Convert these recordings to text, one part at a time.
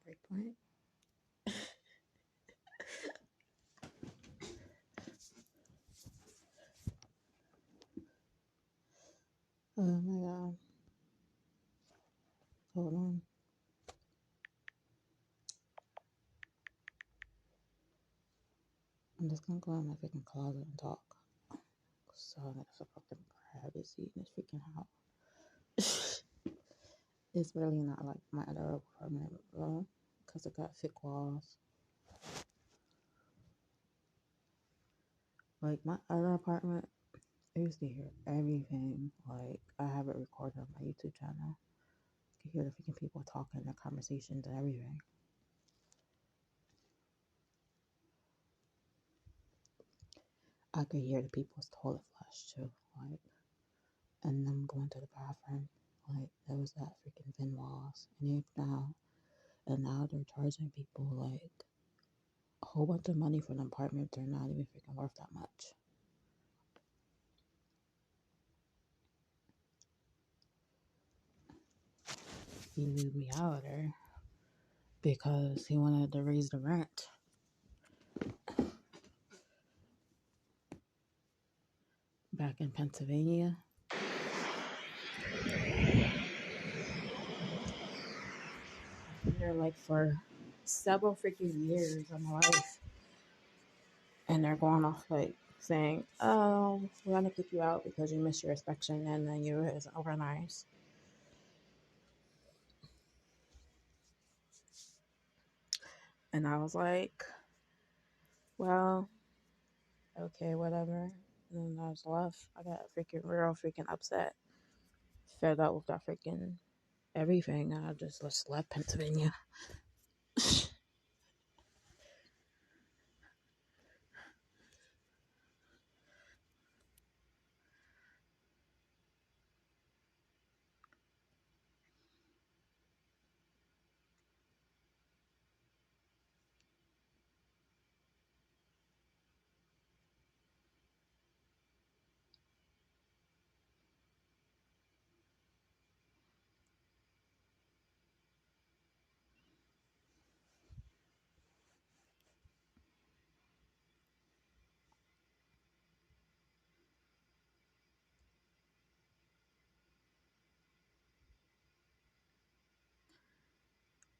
Breakpoint. Oh my god. Hold on. I'm just gonna go in my freaking closet and talk. So I got some fucking privacy in this freaking house. It's really not like my other apartment, bro, because it got thick walls. Like my other apartment, I used to hear everything. Like I have it recorded on my YouTube channel. You can hear the freaking people talking, their conversations and everything. I could hear the people's toilet flush too, like, and them going to the bathroom. Like there was that freaking thin walls, and now they're charging people like a whole bunch of money for an apartment. They're not even freaking worth that much. He moved me out of there because he wanted to raise the rent. Back in Pennsylvania. They're like for several freaking years of my life. And they're going off like saying, oh, we're going to kick you out because you missed your inspection and then you was organized. And I was like, well, okay, whatever. And then I was left. I got real freaking upset. Fed up with that freaking everything. And I just left Pennsylvania.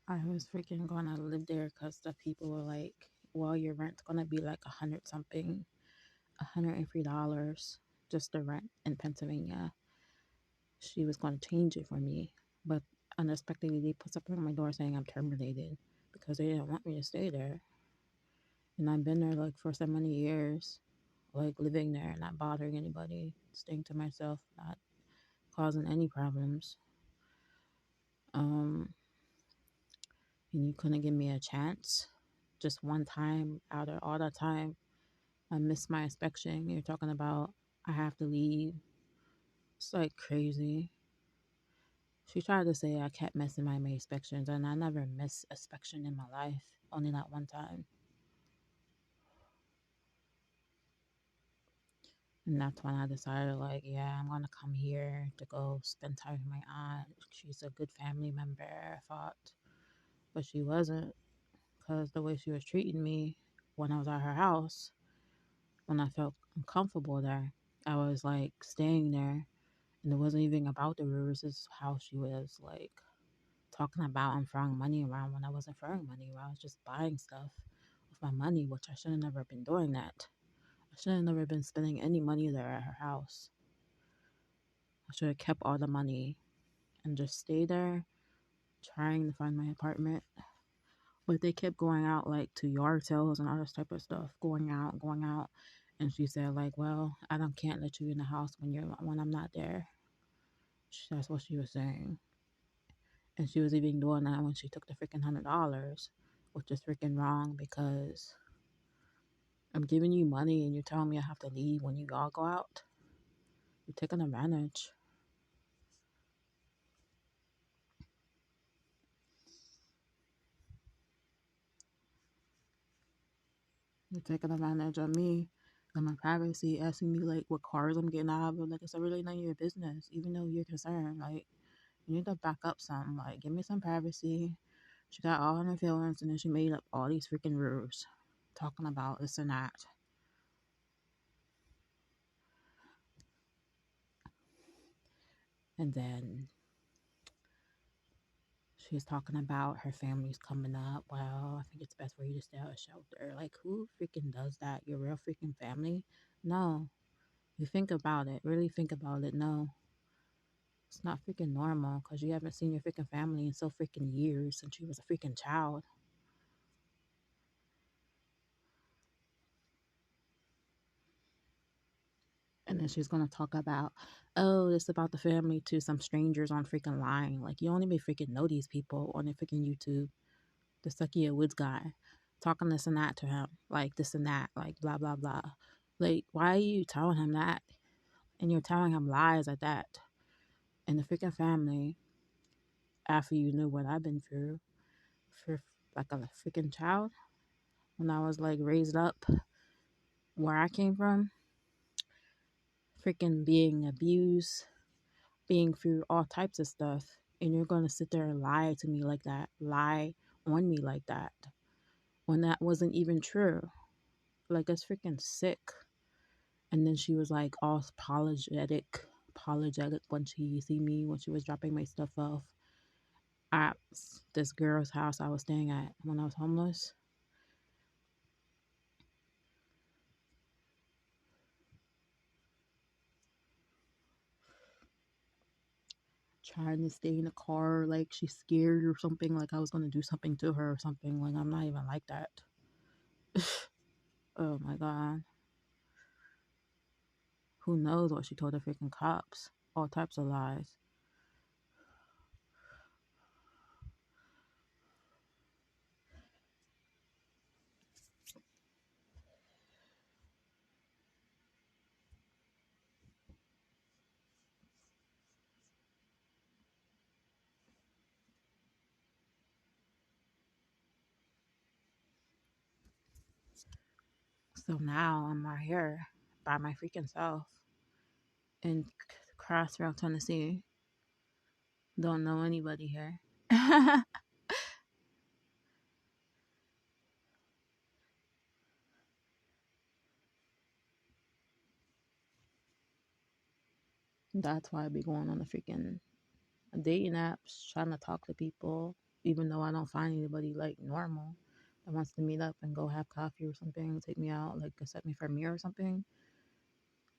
I was freaking gonna live there because the people were like, well, your rent's gonna be like $100 something, $103, just the rent in Pennsylvania. She was gonna change it for me, but unexpectedly they put something on my door saying I'm terminated because they didn't want me to stay there. And I've been there like for so many years, like living there, not bothering anybody, staying to myself, not causing any problems. Um, and you couldn't give me a chance. Just one time out of all that time, I missed my inspection. You're talking about I have to leave. It's like crazy. She tried to say I kept missing my inspections, and I never missed a inspection in my life. Only that one time. And that's when I decided, like, yeah, I'm gonna come here to go spend time with my aunt. She's a good family member, I thought, but she wasn't, because the way she was treating me when I was at her house, when I felt uncomfortable there, I was like staying there, and it wasn't even about the rivers. It's how she was like talking about I'm throwing money around when I wasn't throwing money around. I was just buying stuff with my money, which I should have never been doing that. I should have never been spending any money there at her house. I should have kept all the money and just stayed there trying to find my apartment. But they kept going out like to yard sales and all this type of stuff, going out, going out. And she said like, well, can't let you in the house when I'm not there. That's what she was saying. And she was even doing that when she took the freaking $100, which is freaking wrong because I'm giving you money and you're telling me I have to leave when you all go out. You're taking advantage. You're taking advantage of me and my privacy, asking me like what cars I'm getting out of it. Like it's really none of your business, even though you're concerned. Like you need to back up some. Like give me some privacy. She got all in her feelings, and then she made up all these freaking rules, talking about this and that. And then she was talking about her family's coming up. Well, I think it's best for you to stay out of shelter. Like, who freaking does that? Your real freaking family? No. You think about it. Really think about it. No. It's not freaking normal because you haven't seen your freaking family in so freaking years since you was a freaking child. And then she's gonna talk about, oh, it's about the family to some strangers on freaking line. Like, you don't even freaking know these people on the freaking YouTube. The Sucky Woods guy talking this and that to him, like this and that, like blah blah blah. Like, why are you telling him that? And you're telling him lies like that. And the freaking family, after you knew what I've been through for like a freaking child, when I was like raised up where I came from, freaking being abused, being through all types of stuff, and you're gonna sit there and lie to me like that, lie on me like that, when that wasn't even true. Like, it's freaking sick. And then she was like all apologetic when she see me when she was dropping my stuff off at this girl's house I was staying at when I was homeless. Trying to stay in the car like she's scared or something, like I was gonna do something to her or something. Like, I'm not even like that. Oh my god. Who knows what she told the freaking cops? All types of lies. So now I'm right here by my freaking self in Crossville, Tennessee. Don't know anybody here. That's why I be going on the freaking dating apps, trying to talk to people, even though I don't find anybody like normal that wants to meet up and go have coffee or something, take me out, like accept me for a meal or something.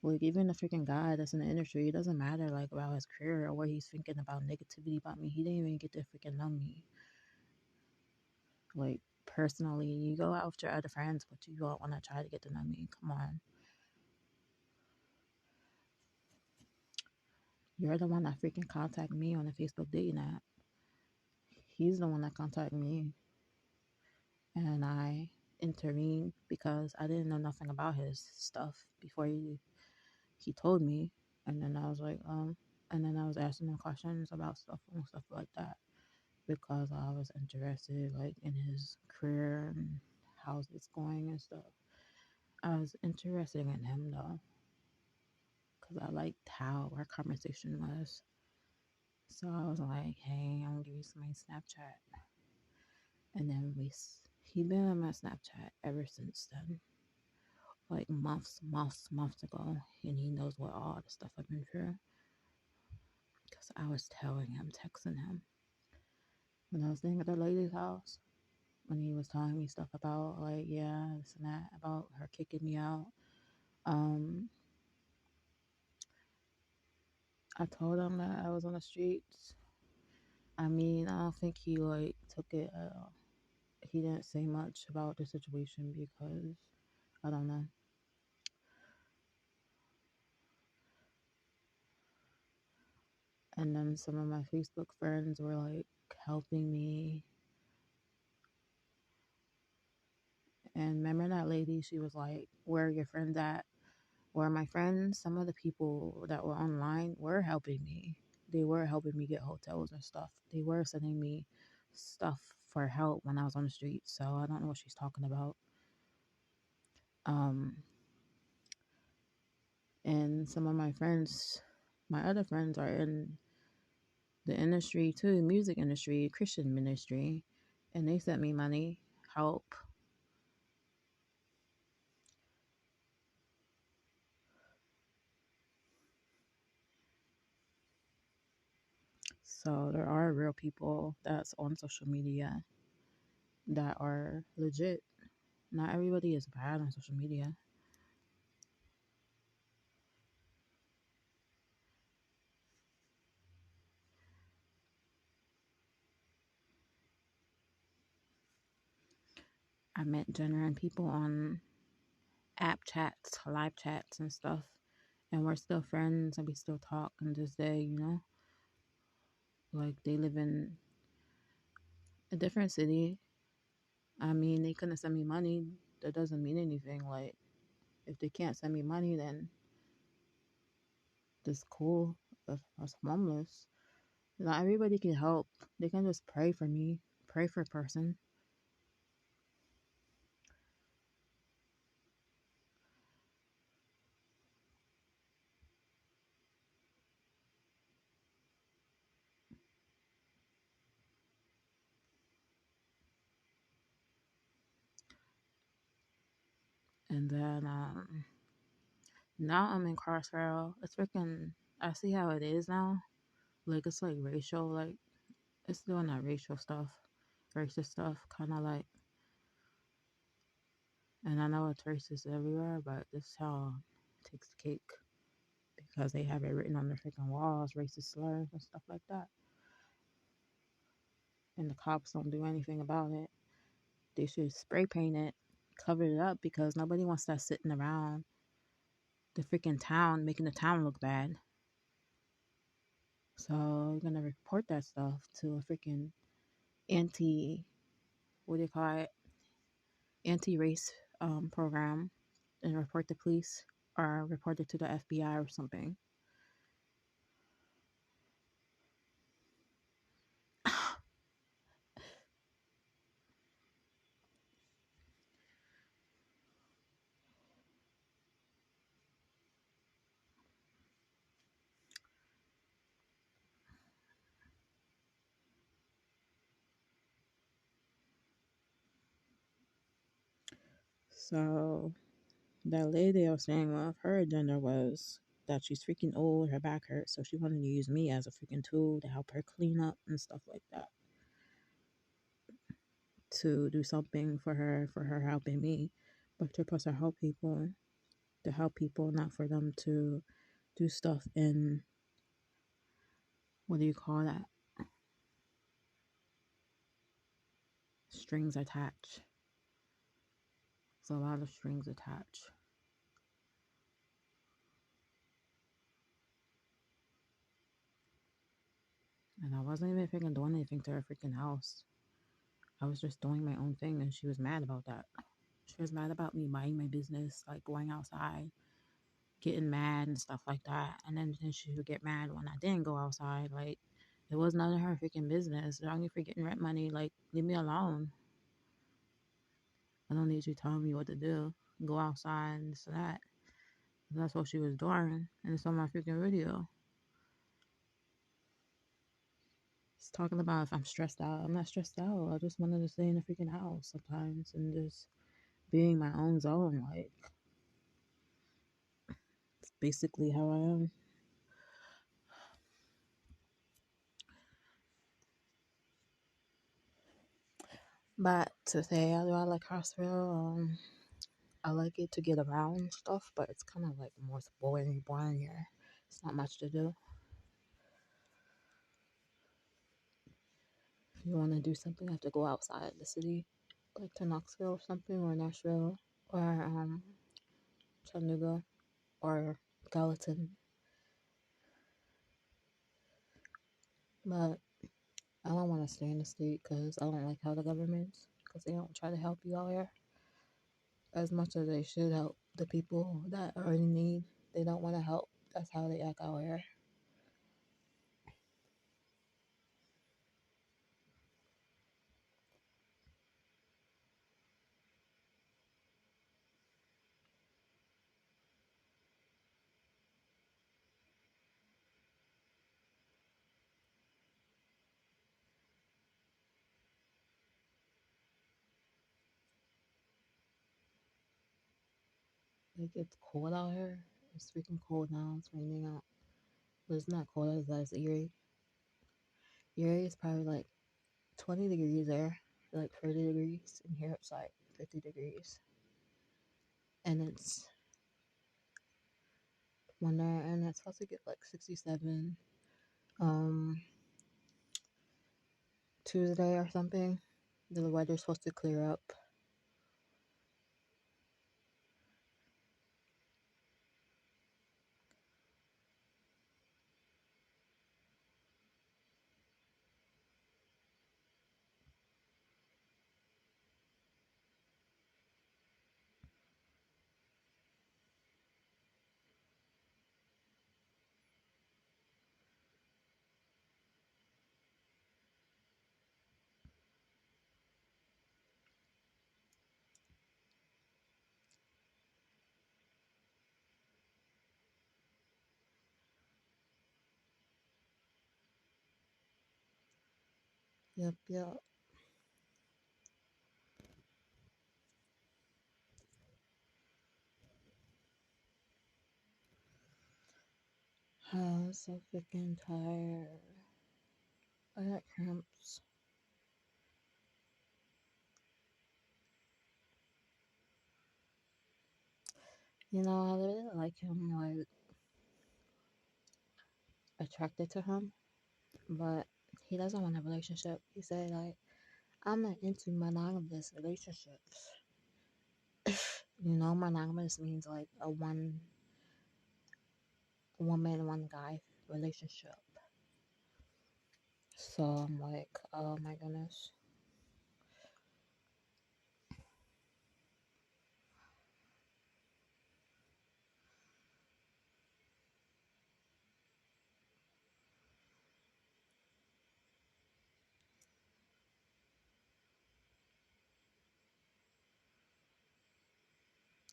Like, even the freaking guy that's in the industry, it doesn't matter like about his career or what he's thinking about negativity about me. He didn't even get to freaking know me. Like, personally, you go out with your other friends, but you don't want to try to get to know me. Come on. You're the one that freaking contacted me on the Facebook dating app. He's the one that contacted me. And I intervened because I didn't know nothing about his stuff before he told me. And then I was like, and then I was asking him questions about stuff and stuff like that because I was interested like in his career and how's it's going and stuff. I was interested in him though because I liked how our conversation was. So I was like, hey, I'm gonna give you some of my Snapchat. And then he been on my Snapchat ever since then, like months ago, and he knows what all the stuff I've been through. Because I was telling him, texting him when I was staying at the lady's house, when he was telling me stuff about like, yeah, this and that, about her kicking me out. Um, I told him that I was on the streets. I mean, I don't think he like took it. He didn't say much about the situation because I don't know. And then some of my Facebook friends were like helping me. And remember that lady? She was like, "Where are your friends at?" Where are my friends? Some of the people that were online were helping me. They were helping me get hotels and stuff. They were sending me stuff for help when I was on the street. So I don't know what she's talking about. Um, and some of my friends, my other friends, are in the industry too, music industry, Christian ministry. and they sent me money, help. So there are real people that's on social media that are legit. Not everybody is bad on social media. I met genuine people on app chats, live chats, and stuff, and we're still friends and we still talk and this day, you know? Like they live in a different city. I mean, they couldn't send me money. That doesn't mean anything. Like, if they can't send me money, then that's cool. That's homeless. Not everybody can help. They can just pray for me, pray for a person. And then now I'm in Crossville. It's freaking. I see how it is now. Like it's like racial. Like it's doing that racial stuff, racist stuff. Kind of like. And I know it's racist everywhere, but this is how it takes the cake because they have it written on their freaking walls, racist slurs and stuff like that. And the cops don't do anything about it. They should spray paint it, cover it up because nobody wants that sitting around the freaking town making the town look bad. So you're gonna report that stuff to a freaking anti, what do you call it, anti-race program, and report the police or report it to the FBI or something. So that lady I was saying with, her agenda was that she's freaking old, her back hurts, so she wanted to use me as a freaking tool to help her clean up and stuff like that. To do something for her helping me, but you're supposed to help people, not for them to do stuff in, what do you call that? Strings attached. There's a lot of strings attached. And I wasn't even freaking doing anything to her freaking house. I was just doing my own thing and she was mad about that. She was mad about me minding my business, like going outside, getting mad and stuff like that. And then she would get mad when I didn't go outside. Like, it was none of her freaking business. They're only for getting rent money. Like, leave me alone. I don't need you telling me what to do. Go outside and this and that. And that's what she was doing. And it's on my freaking video. It's talking about if I'm stressed out. I'm not stressed out. I just wanted to stay in the freaking house sometimes and just being my own zone. Like, it's basically how I am. But to say, do I like Crossville? I like it to get around and stuff, but it's kind of like more boring here. It's not much to do. If you want to do something, you have to go outside the city, like to Knoxville or something, or Nashville, or Chattanooga, or Gallatin. But I don't want to stay in the state because I don't like how the government's, because they don't try to help you out here as much as they should help the people that are in need. They don't want to help. That's how they act out here. Like it's cold out here. It's freaking cold now. It's raining out. But it's not cold as that. It's Erie. Erie is probably like 20 degrees there, like 30 degrees. And here it's like 50 degrees. And it's winter, and it's supposed to get like 67 um Tuesday or something. The weather's supposed to clear up. Yep, yep. I'm so freaking tired. I got cramps. You know, I really like him, like attracted to him, but he doesn't want a relationship. He said like, I'm not into monogamous relationships. You know, monogamous means like a one woman, one guy relationship. So I'm like, oh my goodness.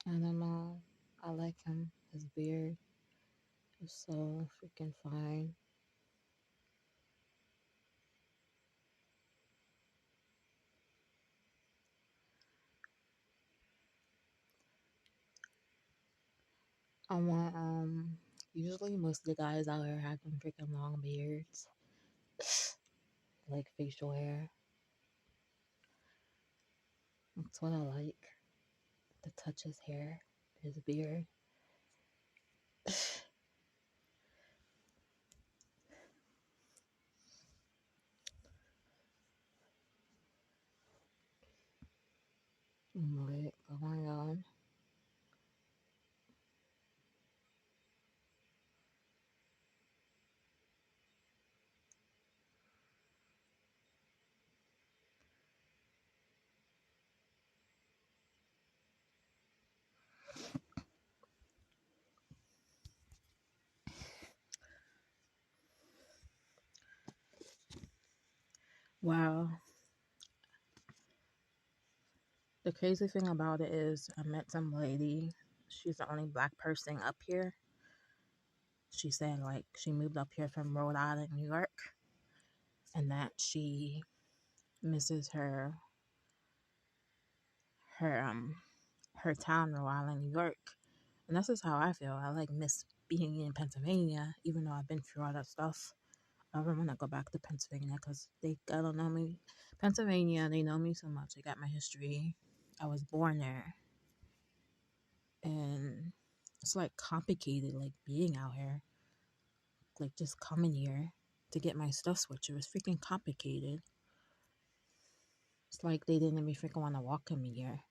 I don't know. I like him. His beard is so freaking fine. I want usually most of the guys out here have them freaking long beards. Like facial hair. That's what I like. To touch his hair, his beard. I'm like, oh my god. Wow. The crazy thing about it is I met some lady. She's the only black person up here. She said like she moved up here from Rhode Island, New York, and that she misses her her town, Rhode Island, New York. And that's just how I feel. I like miss being in Pennsylvania, even though I've been through all that stuff. I don't want to go back to Pennsylvania because they gotta know me. Pennsylvania, they know me so much. They got my history. I was born there, and it's like complicated, like being out here, like just coming here to get my stuff switched. It was freaking complicated. It's like they didn't even freaking want to welcome me here.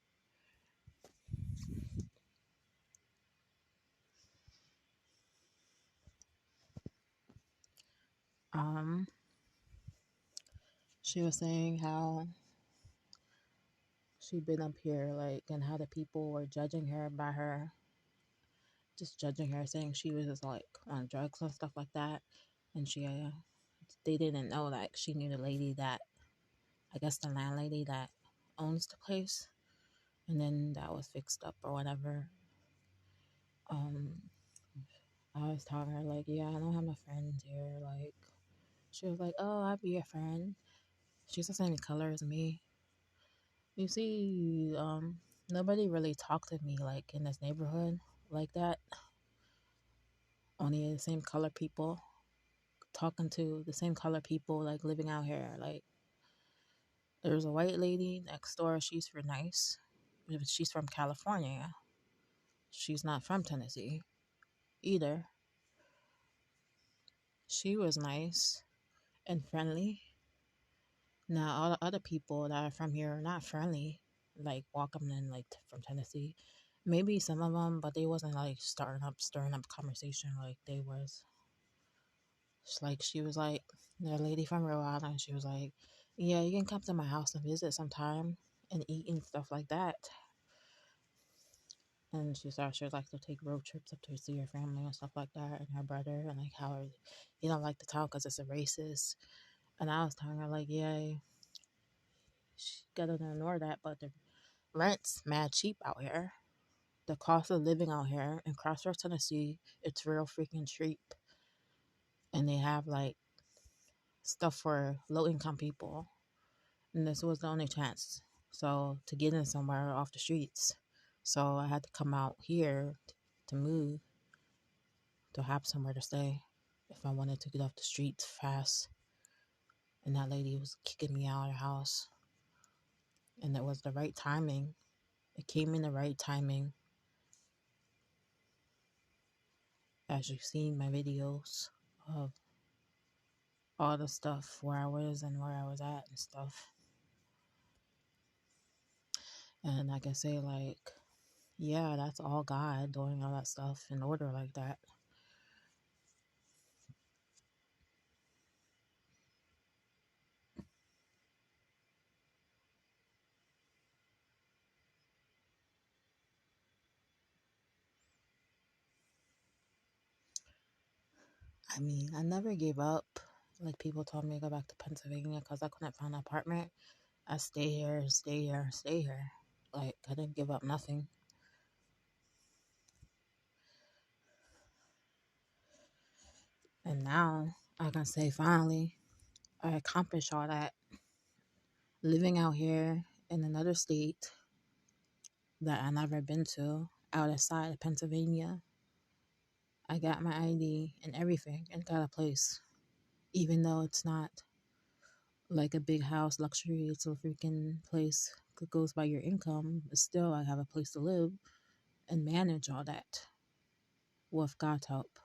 Um, she was saying how she'd been up here, like, and how the people were judging her by her, just judging her, saying she was just like on drugs and stuff like that. And they didn't know that she knew the lady that, I guess the landlady that owns the place, and then that was fixed up or whatever. Um, I was telling her like, yeah, I don't have no friends here. Like, she was like, oh, I'll be your friend. She's the same color as me. You see, nobody really talked to me like in this neighborhood like that. Only the same color people, talking to the same color people, like living out here. Like there's a white lady next door. She's for nice. She's from California. She's not from Tennessee either. She was nice and friendly. Now all the other people that are from here are not friendly, like welcoming like from Tennessee. Maybe some of them, but they wasn't like stirring up conversation like they was. It's like she was like the lady from Rhode Island. She was like, "Yeah, you can come to my house and visit sometime and eat and stuff like that." And she would like to take road trips up to see her family and stuff like that, and her brother, and like how he don't like the town because it's a racist. And I was telling her like, yeah, she gotta ignore that, but the rent's mad cheap out here. The cost of living out here in Crossville, Tennessee, it's real freaking cheap, and they have like stuff for low income people, and this was the only chance. So to get in somewhere off the streets, so I had to come out here to move to have somewhere to stay if I wanted to get off the streets fast. And that lady was kicking me out of her house, and it was the right timing. It came in the right timing. As you've seen my videos of all the stuff where I was and where I was at and stuff. And I can say like, yeah, that's all God doing all that stuff in order like that. I mean, I never gave up. Like people told me to go back to Pennsylvania because I couldn't find an apartment. I stay here, stay here, stay here. Like I didn't give up nothing. And now I can say finally I accomplished all that. Living out here in another state that I never been to outside of Pennsylvania. I got my ID and everything and got a place. Even though it's not like a big house luxury, it's a freaking place that goes by your income, but still I have a place to live and manage all that with God's help.